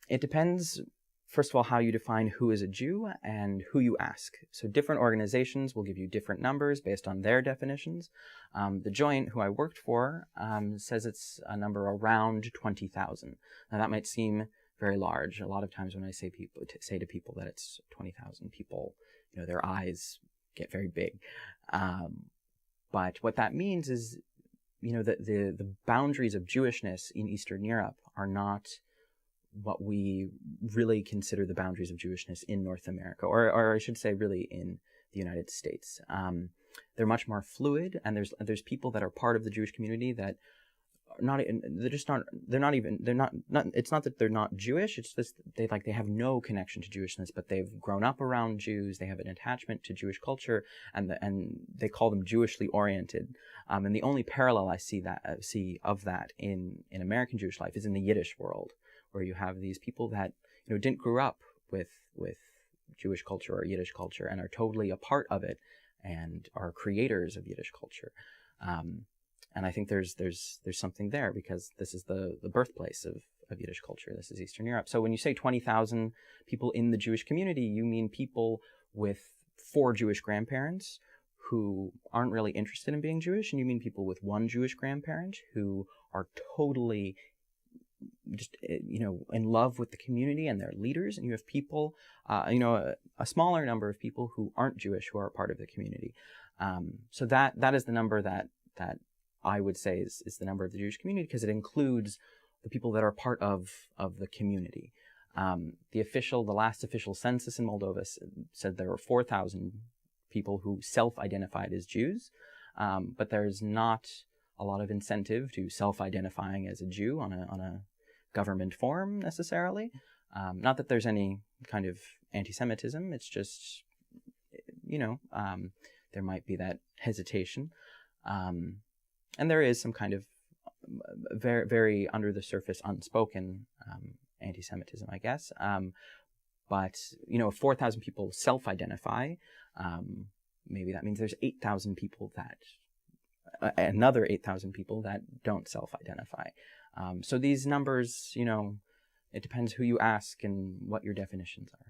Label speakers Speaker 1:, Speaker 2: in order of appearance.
Speaker 1: It depends, first of all, how you define who is a Jew and who you ask. So different organizations will give you different numbers based on their definitions. The Joint, who I worked for, says it's a number around 20,000. Now that might seem very large. A lot of times when I say to people that it's 20,000 people, their eyes get very big. But what that means is, that the boundaries of Jewishness in Eastern Europe are not what we really consider the boundaries of Jewishness in North America, or I should say really in the United States. They're much more fluid, and there's people that are part of the Jewish community that are not, it's not that they're not Jewish, it's just they have no connection to Jewishness, but they've grown up around Jews, they have an attachment to Jewish culture, and they call them Jewishly oriented. And the only parallel I see of that in American Jewish life is in the Yiddish world, where you have these people that didn't grow up with Jewish culture or Yiddish culture and are totally a part of it and are creators of Yiddish culture. And I think there's something there, because this is the birthplace of Yiddish culture. This is Eastern Europe. So when you say 20,000 people in the Jewish community, you mean people with 4 Jewish grandparents who aren't really interested in being Jewish, and you mean people with 1 Jewish grandparent who are totally just in love with the community and their leaders, and you have people, a smaller number of people who aren't Jewish who are a part of the community. So that is the number that I would say is the number of the Jewish community, because it includes the people that are part of the community. The last official census in Moldova said there were 4,000 people who self-identified as Jews, but there's not a lot of incentive to self-identifying as a Jew on a government form necessarily. Not that there's any kind of anti-Semitism, it's just, there might be that hesitation. And there is some kind of very, very under the surface, unspoken anti-Semitism, I guess. But, if 4,000 people self-identify, maybe that means there's 8,000 people another 8,000 people that don't self-identify. So these numbers, it depends who you ask and what your definitions are.